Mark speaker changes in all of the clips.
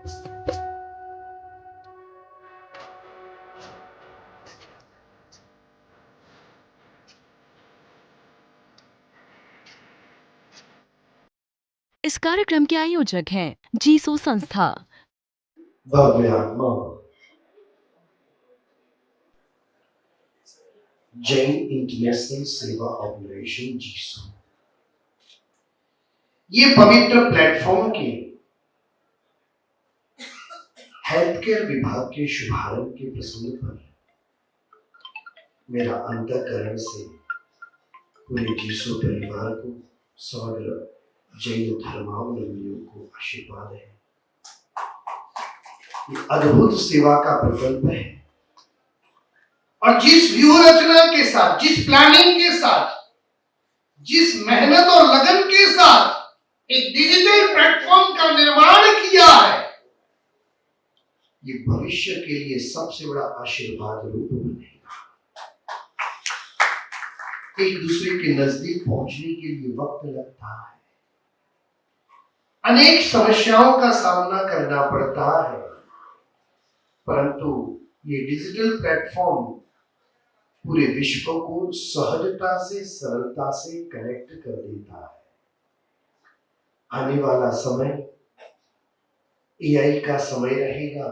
Speaker 1: इस कार्यक्रम के आयोजक हैं जीसो संस्था।
Speaker 2: भव्य आत्मा जैन इंटरनेशनल सेवा ऑर्गेनाइजेशन जीसो, ये पवित्र प्लेटफॉर्म के हेल्थ केयर विभाग के शुभारंभ के प्रसंग पर मेरा अंतःकरण से पूरे जीसो परिवार को, समग्र जैन धर्मावलंबियों को आशीर्वाद है। ये अद्भुत सेवा का प्रकल्प है और जिस व्यूह रचना के साथ, जिस प्लानिंग के साथ, जिस मेहनत और लगन के साथ एक डिजिटल प्लेटफॉर्म का निर्माण किया है, ये भविष्य के लिए सबसे बड़ा आशीर्वाद रूप बनेगा। एक दूसरे के नजदीक पहुंचने के लिए वक्त लगता है, अनेक समस्याओं का सामना करना पड़ता है, परंतु ये डिजिटल प्लेटफॉर्म पूरे विश्व को सहजता से, सरलता से कनेक्ट कर देता है। आने वाला समय एआई का समय रहेगा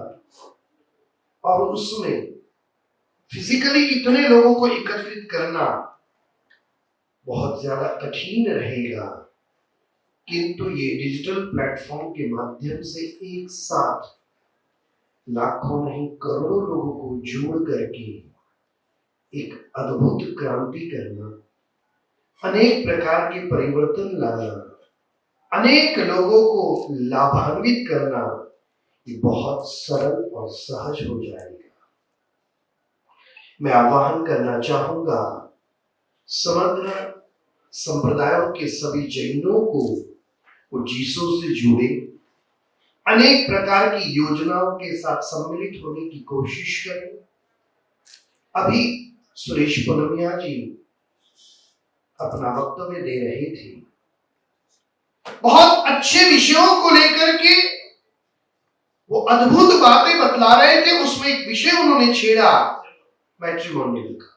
Speaker 2: और उसमें फिजिकली इतने लोगों को एकत्रित करना बहुत ज्यादा कठिन रहेगा, किंतु ये डिजिटल प्लेटफॉर्म के माध्यम से एक साथ लाखों नहीं करोड़ों लोगों को जोड़ करके एक अद्भुत क्रांति करना, अनेक प्रकार के परिवर्तन लाना, अनेक लोगों को लाभान्वित करना, ये बहुत सरल और सहज हो जाएगा। मैं आह्वान करना चाहूंगा समग्र संप्रदायों के सभी जैनों को वो जीसो से जुड़े, अनेक प्रकार की योजनाओं के साथ सम्मिलित होने की कोशिश करें। अभी सुरेश पुनमिया जी अपना वक्तव्य दे रहे थे, बहुत अच्छे विषयों को लेकर के वो अद्भुत बातें बतला रहे थे। उसमें एक विषय उन्होंने छेड़ा, मैट्रिमोनियल का।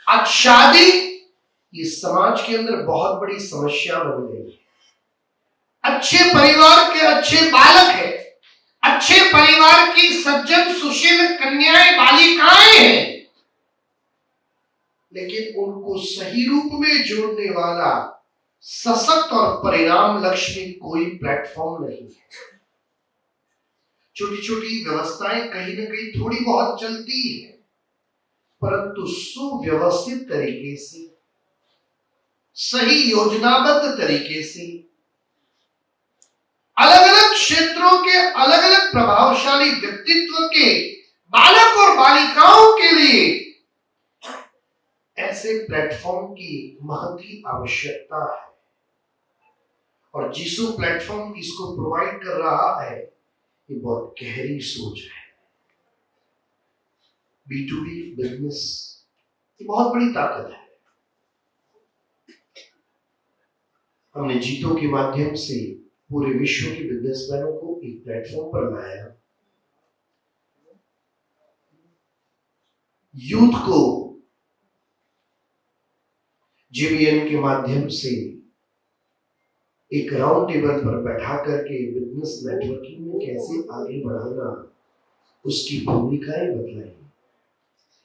Speaker 2: आज शादी ये समाज के अंदर बहुत बड़ी समस्या बन गई है। अच्छे परिवार के अच्छे बालक है, अच्छे परिवार की सज्जन सुशील कन्याएं, बालिकाएं हैं, लेकिन उनको सही रूप में जोड़ने वाला सशक्त और परिणाम लक्ष्य में कोई प्लेटफॉर्म नहीं है। छोटी छोटी व्यवस्थाएं कहीं ना कहीं थोड़ी बहुत चलती है, परंतु सुव्यवस्थित तरीके से, सही योजनाबद्ध तरीके से, अलग अलग क्षेत्रों के अलग अलग प्रभावशाली व्यक्तित्व के बालक और बालिकाओं के लिए ऐसे प्लेटफॉर्म की महती आवश्यकता है और जीसो प्लेटफॉर्म इसको प्रोवाइड कर रहा है। ये बहुत गहरी सोच है। B2B बिजनेस ये बहुत बड़ी ताकत है। हमने जीतो के माध्यम से पूरे विश्व के बिजनेसमैनों को एक प्लेटफॉर्म पर लाया, यूथ को JBN के माध्यम से एक राउंड टेबल पर बैठा करके बिजनेस नेटवर्किंग में कैसे आगे बढ़ाना, उसकी भूमिकाएं बतलाई।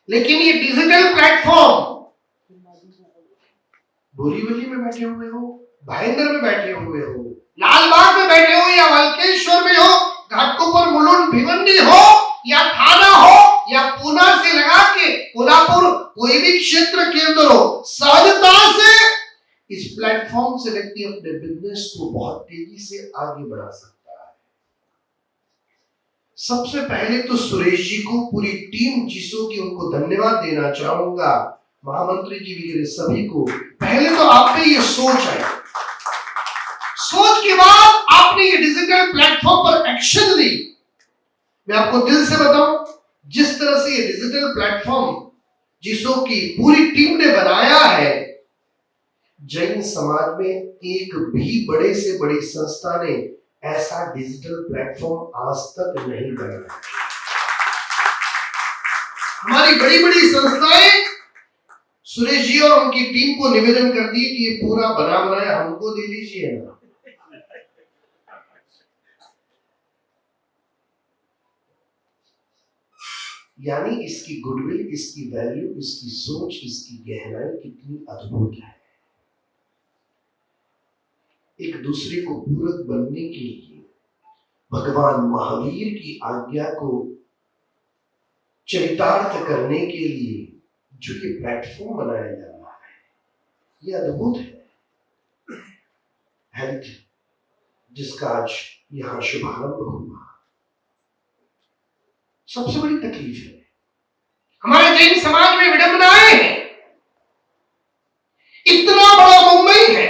Speaker 2: लेकिन ये डिजिटल प्लेटफॉर्म बोरीवली में बैठे हुए हो, भाईंदर में बैठे हुए हो, लालबाग में बैठे हो, या वल्केश्वर में हो, घाटकोपर, मुलुंड, भिवंडी हो, या थाना हो, या पूना से लगा के कोल्हापुर, कोई भी क्षेत्र के अंदर हो, सहजता से इस प्लेटफॉर्म से व्यक्ति अपने बिजनेस को बहुत तेजी से आगे बढ़ा सकता है। सबसे पहले तो सुरेश जी को, पूरी टीम जीसो की, उनको धन्यवाद देना चाहूंगा, महामंत्री जी वगैरह सभी को। पहले तो आप में ये सोच है, सोच के बाद आपने ये डिजिटल प्लेटफॉर्म पर एक्शन ली। मैं आपको दिल से बताऊं, जिस तरह से ये डिजिटल प्लेटफॉर्म जीसो की पूरी टीम ने बनाया है, जैन समाज में एक भी बड़े से बड़ी संस्था ने ऐसा डिजिटल प्लेटफॉर्म आज तक नहीं बना है। हमारी बड़ी बड़ी संस्थाएं सुरेश जी और उनकी टीम को निवेदन कर दी कि ये पूरा बना बनाया हमको दे दीजिए ना। यानी इसकी गुडविल, इसकी वैल्यू, इसकी सोच, इसकी गहराई कितनी अद्भुत है। एक दूसरे को पूरक बनने के लिए भगवान महावीर की आज्ञा को चरितार्थ करने के लिए जो ये प्लेटफॉर्म बनाया जा रहा है, ये अद्भुत है। हेल्थ जिसका आज यहां शुभारंभ हुआ, सबसे बड़ी तकलीफ है हमारे जैन समाज में विडंबनाएं हैं। इतना बड़ा मुंबई है,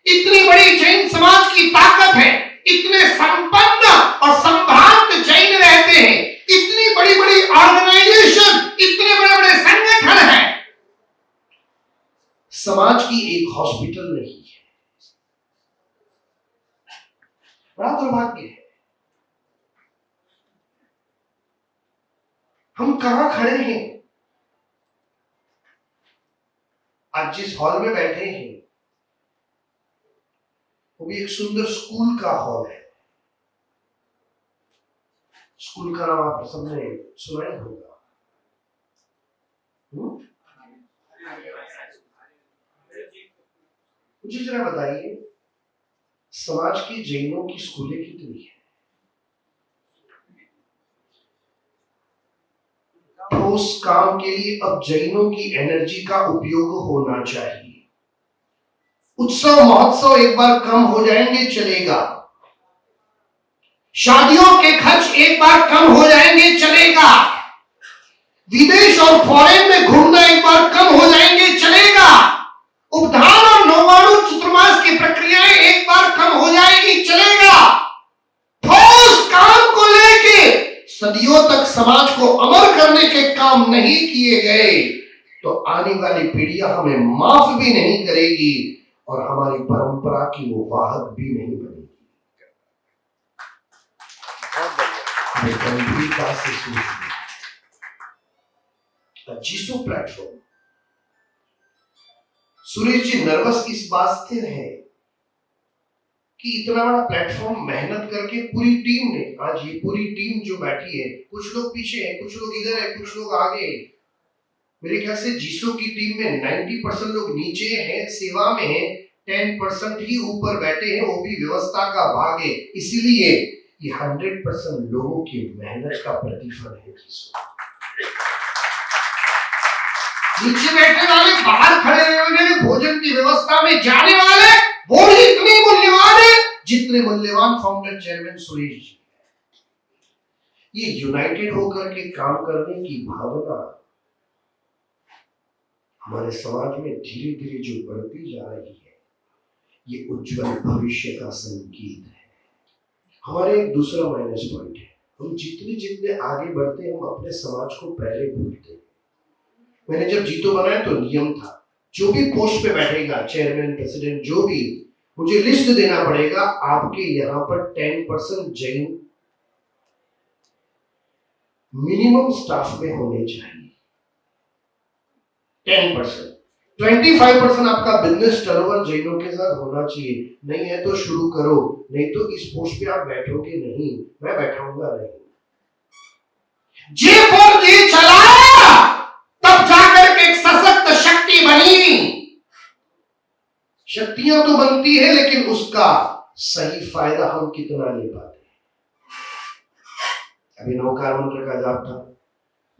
Speaker 2: इतनी बड़ी जैन समाज की ताकत है, इतने संपन्न और संभ्रांत जैन रहते हैं, इतनी बड़ी बड़ी ऑर्गेनाइजेशन, इतने बड़े बड़े संगठन हैं, समाज की एक हॉस्पिटल नहीं है। बड़ा दुर्भाग्य है। हम कहां खड़े हैं? आज जिस हॉल में बैठे हैं वो भी एक सुंदर स्कूल का हॉल है। स्कूल का नाम आप सबने सुना ही होगा। मुझे जरा बताइए, समाज की जैनों की स्कूलें कितनी है? ठोस काम के लिए अब जैनों की एनर्जी का उपयोग होना चाहिए। उत्सव महोत्सव एक बार कम हो जाएंगे चलेगा, शादियों के खर्च एक बार कम हो जाएंगे चलेगा, विदेश और फॉरेन में घूमना एक बार कम हो जाएंगे चलेगा, उपधान और नौवाणु चतुर्मास की प्रक्रियाएं एक बार कम हो जाएगी चलेगा। ठोस काम को लेके सदियों तक समाज को अमर करने के काम नहीं किए गए तो आने वाली पीढ़ियां हमें माफ भी नहीं करेगी और हमारी परंपरा की वो वाहक भी नहीं बनेगी। गंभीरता से सोचिए, जीसो प्लेटफॉर्म। सुरेश जी नर्वस इस बात से है कि इतना बड़ा प्लेटफॉर्म मेहनत करके पूरी टीम ने, आज ये पूरी टीम जो बैठी है, कुछ लोग पीछे हैं, कुछ लोग इधर है, कुछ लोग आगे हैं। मेरे ख्याल से जीसो की टीम में 90% लोग नीचे हैं, सेवा में हैं, 10% ही ऊपर बैठे हैं, वो भी व्यवस्था का भाग है। इसीलिए ये 100% लोगों की मेहनत का प्रतिफल है। नीचे बैठे वाले, बाहर खड़े हुए भोजन की व्यवस्था में जाने वाले, वो भी इतने मूल्यवान है जितने मूल्यवान फाउंडर चेयरमैन सुरेश जी। ये यूनाइटेड होकर के काम करने की भावना हमारे समाज में धीरे धीरे जो बढ़ती जा रही है, ये उज्जवल भविष्य का संकेत है। हमारे एक दूसरा माइनस पॉइंट है, हम जितने जितने आगे बढ़ते हैं हम अपने समाज को पहले भूलते हैं। मैंने जब जीतो बनाया तो नियम था, जो भी पोस्ट पे बैठेगा, चेयरमैन, प्रेसिडेंट, जो भी, मुझे लिस्ट देना पड़ेगा, आपके यहाँ पर 10% जैन मिनिमम स्टाफ में होने चाहिए। 10%, 25% आपका बिजनेस टर्नओवर जैनों के साथ होना चाहिए। नहीं है तो शुरू करो, नहीं तो इस पोस्ट पे आप बैठोगे नहीं, मैं बैठाऊंगा नहीं। J4J चलाया तब जाकर के एक सशक्त शक्ति बनी। शक्तियां तो बनती है लेकिन उसका सही फायदा हम कितना ले पाते हैं। अभी नौकार मंत्र का जाप था,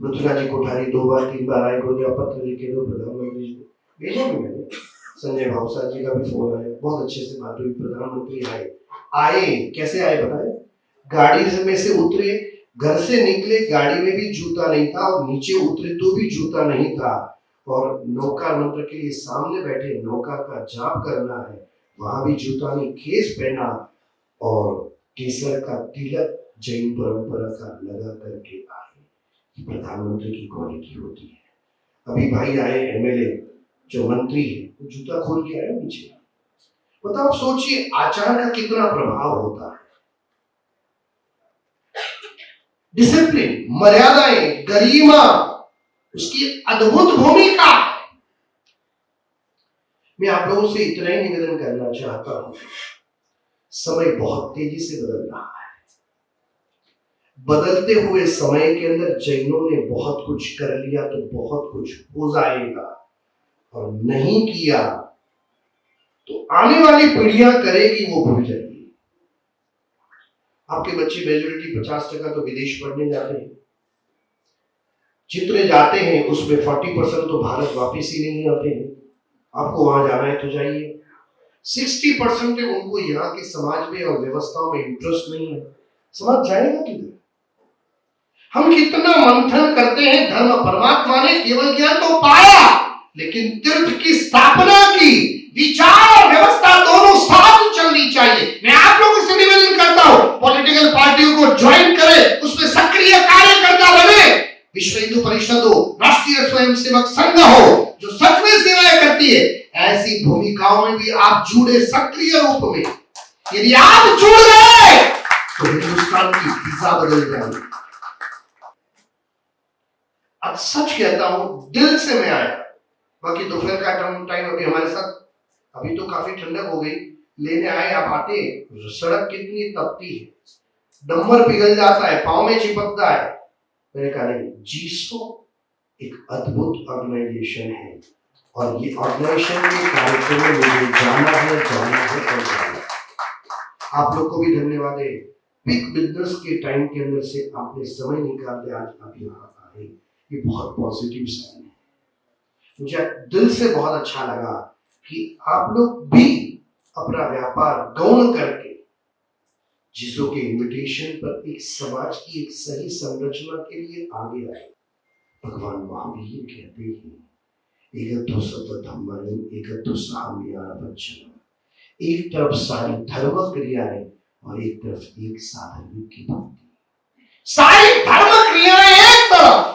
Speaker 2: पृथ्वीराज जी कोठारी 2 बार 3 बार आए, गुरुदेव पत्र लिखे दो प्रधानमंत्री जी को भेजा भी मैंने। संजय भावसार जी का भी फोन आया, बहुत अच्छे से बात हुई। प्रधानमंत्री आए कैसे आए बताए? गाड़ी में से उतरे, घर से निकले, गाड़ी में भी जूता नहीं था और नीचे उतरे तो भी जूता नहीं था, और नौकार मंत्र के लिए सामने बैठे नौकार का जाप करना है, वहां भी जूता नहीं, केस पहना और केसर का तिलक जैन परंपरा का लगा करके आए। प्रधानमंत्री की क्वालिटी होती है। अभी भाई आए एमएलए जो मंत्री है, वो जूता खोल के आए नीचे। मतलब आप सोचिए आचार का कितना प्रभाव होता है। डिसिप्लिन, मर्यादाएं, गरिमा, उसकी अद्भुत भूमिका। मैं आप लोगों से इतना ही निवेदन करना चाहता हूं, समय बहुत तेजी से बदल रहा है। बदलते हुए समय के अंदर जैनों ने बहुत कुछ कर लिया तो बहुत कुछ हो जाएगा, और नहीं किया तो आने वाली पीढ़ियां करेगी, वो भूल जाएगी। आपके बच्चे मेजोरिटी 50% तो विदेश पढ़ने जाते हैं। जितने जाते हैं उसमें 40% तो भारत वापिस ही नहीं आते हैं। आपको वहां जाना है तो जाइए। 60% उनको यहाँ के समाज में और व्यवस्थाओं में इंटरेस्ट नहीं है। समाज जाएगा किधर? हम कितना मंथन करते हैं, धर्म परमात्मा ने केवल ज्ञान तो पाया, लेकिन तीर्थ की स्थापना की, विचार और व्यवस्था दोनों साथ चलनी चाहिए। मैं आप लोगों से निवेदन करता हूं, पॉलिटिकल पार्टियों को ज्वाइन करें, उसमें सक्रिय कार्यकर्ता बने। विश्व हिंदू परिषद हो, राष्ट्रीय स्वयंसेवक संघ हो, जो सच में सेवाएं करती है, ऐसी भूमिकाओं में भी आप जुड़े सक्रिय रूप में। यदि आप जुड़ गए तो हिंदुस्तान की दिशा बदल जाएगी। अब सच कहता हूं, दिल से मैं आया। बाकी दोपहर का टाइम अभी हमारे साथ, अभी तो काफी ठंडक हो गई, लेने आए आप आते, सड़क कितनी तपती है, डंबर पिघल जाता है, पांव में चिपकता है। मैंने कहा नहीं, जीसो एक अद्भुत ऑर्गेनाइजेशन है, और ये ऑर्गेनाइजेशन के कार्यक्रम में मुझे जाना है और जाना है। आप लोग को भी धन्यवाद है। पिक बिजनेस के टाइम के अंदर से आपने समय निकाल के आज आप यहाँ आए, ये बहुत पॉजिटिव साइन है। मुझे दिल से बहुत अच्छा लगा कि आप लोग भी अपना व्यापार गौण करके जिसो के इनविटेशन पर एक समाज की एक सही संरचना के लिए आगे आए। भगवान महावीर कहते हैं, एकत्व सत धम्मनि एकत्व साम्यान वचन। एक तरफ सारी धर्म क्रियाएं और एक तरफ एक साधर्मिक की भक्ति। सारी धर्म क्रियाएं एक तरफ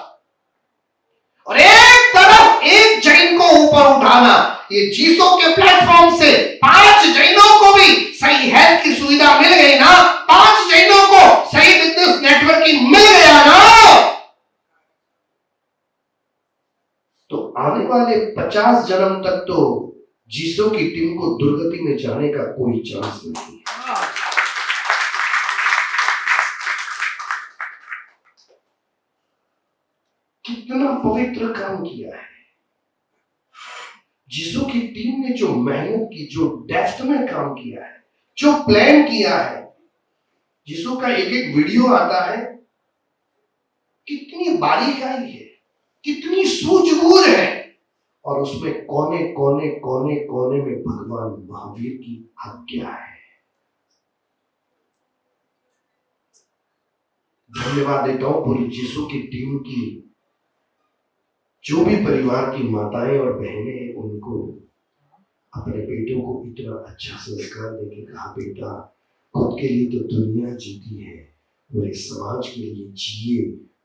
Speaker 2: और एक तरफ एक जैन को ऊपर उठाना। ये जीसो के प्लेटफॉर्म से 5 जैनों को भी सही हेल्थ की सुविधा मिल गई ना, 5 जैनों को सही बिजनेस नेटवर्किंग मिल गया ना, तो आने वाले 50 जन्म तक तो जीसो की टीम को दुर्गति में जाने का कोई चांस नहीं है। कितना पवित्र काम किया है जीसो की टीम ने, जो मेहनत की, जो डेप्थ में काम किया है, जो प्लान किया है। जीसो का एक एक वीडियो आता है, कितनी बारीकाई है, कितनी सूझबूझ है, और उसमें कोने कोने कोने कोने में भगवान महावीर की आज्ञा है। धन्यवाद देता हूं पूरी जीसो की टीम की, जो भी परिवार की माताएं और बहनें हैं, उनको अपने बेटों को इतना अच्छा संस्कार देके कहा, बेटा खुद के लिए तो दुनिया जीती है, पूरे समाज के लिए जिए,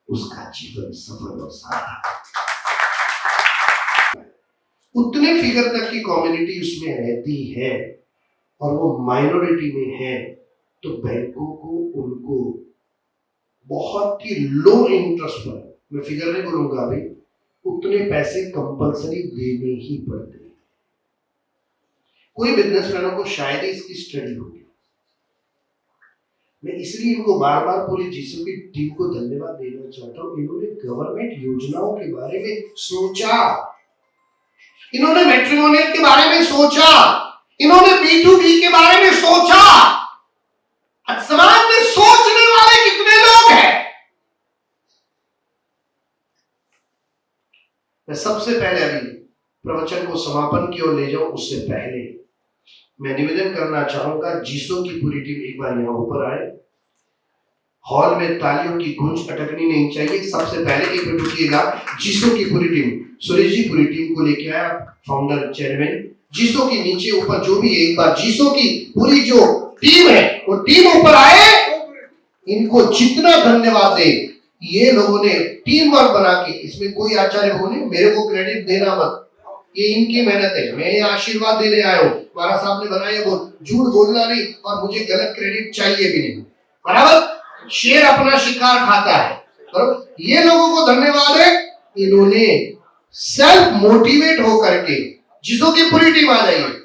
Speaker 2: उसका जीवन सफल और सार्थक। उतने फिगर तक की कम्युनिटी उसमें रहती है और वो माइनॉरिटी में है, तो बैंकों को उनको बहुत ही लो इंटरेस्ट पर, मैं फिगर नहीं बोलूंगा अभी, उतने पैसे कंपलसरी देने ही पड़ते हैं। कोई बिजनेसमैनों को शायद ही इसकी स्टडी होगी। मैं इसलिए इनको बार बार पूरी जीसो की टीम को धन्यवाद देना चाहता हूं। इन्होंने गवर्नमेंट योजनाओं के बारे में सोचा, इन्होंने मैट्रिमोनियल के बारे में सोचा, इन्होंने B2B के बारे में सोचा। समाज में सोचने वाले कितने लोग हैं? मैं सबसे पहले अभी प्रवचन को समापन की ओर ले जाऊं, उससे पहले मैं निवेदन करना चाहूंगा, जीसो की पूरी टीम एक बार यहां ऊपर आए। हॉल में तालियों की गूंज अटकनी नहीं चाहिए। सबसे पहले एक मिनट रुकिएगा, जीसो की पूरी टीम, सुरेश जी पूरी टीम को लेके आया, फाउंडर चेयरमैन। जीसो की नीचे ऊपर जो भी है, एक बार जीसो की पूरी जो टीम है वो टीम ऊपर आए। इनको जितना धन्यवाद दे, ये लोगों ने टीम वर्क बना के, इसमें कोई आचार्य बोले मेरे को क्रेडिट देना मत, ये इनकी मेहनत है, मैं ये आशीर्वाद देने आया हूँ। महाराज साहब ने बनाया, वो झूठ बोलना नहीं और मुझे गलत क्रेडिट चाहिए भी नहीं, बराबर। शेर अपना शिकार खाता है। तो ये लोगों को धन्यवाद है, इन्होंने सेल्फ मोटिवेट होकर के जिसो की पूरी टीम आ जाइए।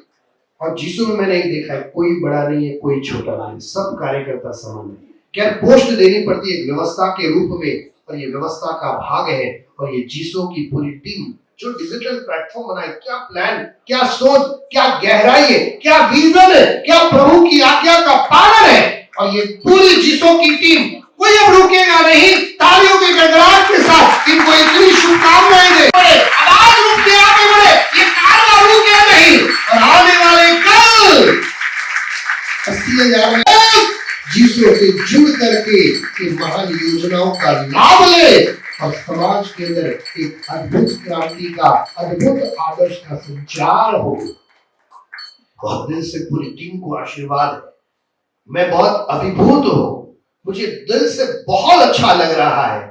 Speaker 2: और जिसो में मैंने एक देखा है, कोई बड़ा नहीं है, कोई छोटा नहीं है, सब कार्यकर्ता समान है। क्या पोस्ट देनी पड़ती है व्यवस्था के रूप में, और ये व्यवस्था का भाग है। और ये जिसो की पूरी टीम जो डिजिटल प्लेटफॉर्म बनाए, क्या प्लान, क्या सोच, क्या गहराई है, क्या विजन है, क्या प्रभु की आज्ञा का पालन है। और ये पूरी जिसो की टीम, कोई अब रुकेगा नहीं। तालियों के गड़गड़ाहट के साथ इनको इतनी शुभकामनाएं दे, आवाज रूप के आगे बढ़े, ये कारवा रुके नहीं। और आने वाले कल 80,000 में जिसो से जुड़ करके इन महान योजनाओं का लाभ ले और समाज के अंदर एक अद्भुत क्रांति का, अद्भुत आदर्श का संचार हो। बहुत दिल से पूरी टीम को आशीर्वाद है। मैं बहुत अभिभूत हूं, मुझे दिल से बहुत अच्छा लग रहा है।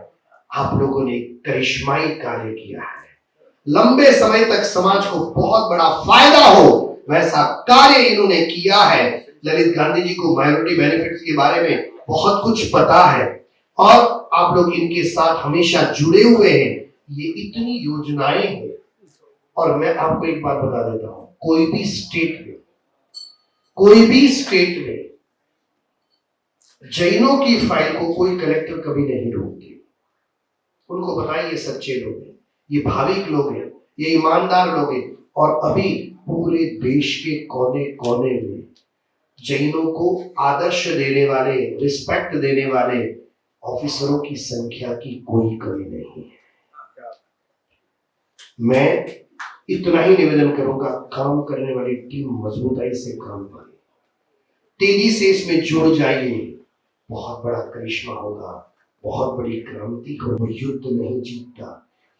Speaker 2: आप लोगों ने करिश्माई कार्य किया है, लंबे समय तक समाज को बहुत बड़ा फायदा हो वैसा कार्य इन्होंने किया है। ललित गांधी जी को माइनॉरिटी बेनिफिट्स के बारे में बहुत कुछ पता है और आप लोग इनके साथ हमेशा जुड़े हुए हैं। ये इतनी योजनाएं हैं। और मैं आपको एक बात बता देता हूं, कोई भी स्टेट में जैनों की फाइल को कोई कलेक्टर कभी नहीं रोकती। उनको पता है ये सच्चे लोग हैं, ये भाविक लोग हैं, ये ईमानदार लोग हैं। और अभी पूरे देश के कोने कोने में जैनों को आदर्श देने वाले, रिस्पेक्ट देने वाले ऑफिसरों की संख्या की कोई कमी नहीं है। मैं इतना ही निवेदन करूंगा, काम करने वाली टीम मजबूताई से काम करे, तेजी से इसमें जुड़ जाइए। बहुत बड़ा करिश्मा होगा, बहुत बड़ी क्रांति हो। वो युद्ध नहीं जीतता,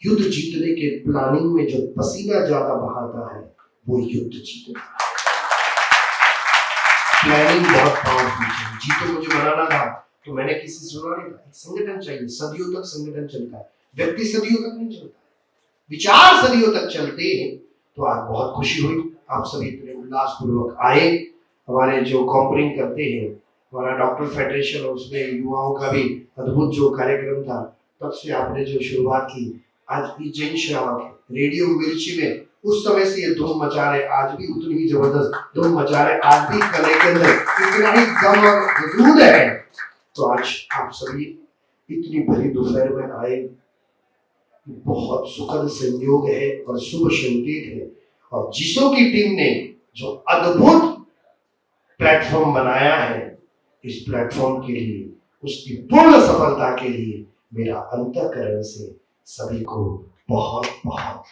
Speaker 2: युद्ध जीतने के प्लानिंग में जो पसीना ज्यादा बहाता है वो युद्ध जीतता है। प्लानिंग बहुत पावरफुल है। जी तो मुझे बनाना था तो मैंने किसी से सुना नहीं था, एक संगठन चाहिए, सदियों तक संगठन चलता है, व्यक्ति सदियों तक नहीं चलता है, विचार सदियों तक चलते हैं। तो आज बहुत खुशी हुई, आप सभी इतने उल्लासपूर्वक आए। हमारे जो कॉम्परिंग करते हैं, हमारा डॉक्टर फेडरेशन, उसमें युवाओं का भी अद्भुत जो कार्यक्रम था, तब से आपने जो शुरुआत की, आज की जैन श्रावक है रेडियो मिर्ची में, उस समय से ये धूम मचा रहे, आज भी उतनी ही जबरदस्त धूम मचा रहे, आज भी कले के अंदर इतना ही दम और वजूद है। तो आज आप सभी इतनी भरी दोपहर में आए, बहुत सुखद संयोग है और शुभ संकेत है। और जिसो की टीम ने जो अद्भुत प्लेटफॉर्म बनाया है, इस प्लेटफॉर्म के लिए, उसकी पूर्ण सफलता के लिए मेरा अंतःकरण से सभी को बहुत बहुत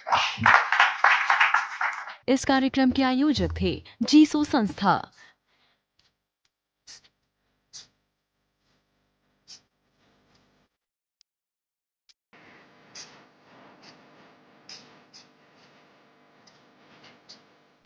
Speaker 1: इस कार्यक्रम के आयोजक थे जीसो संस्था।